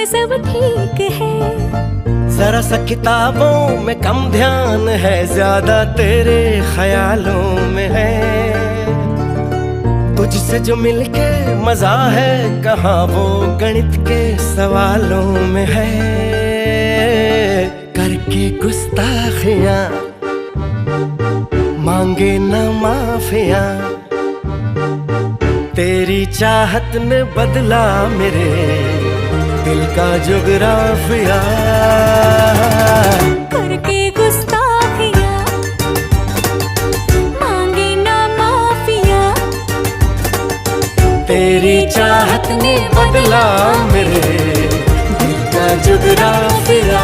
सब ठीक है। जरा सा किताबों में कम ध्यान है, ज्यादा तेरे ख्यालों में है। तुझसे जो मिलके मजा है, कहाँ वो गणित के सवालों में है। करके गुस्ताखियां मांगे न माफियां, तेरी चाहत ने बदला मेरे दिल का जुगराफिया। करके गुस्ताखियां मांगे ना माफिया, तेरी चाहत ने बदला मेरे दिल का जुगराफिया।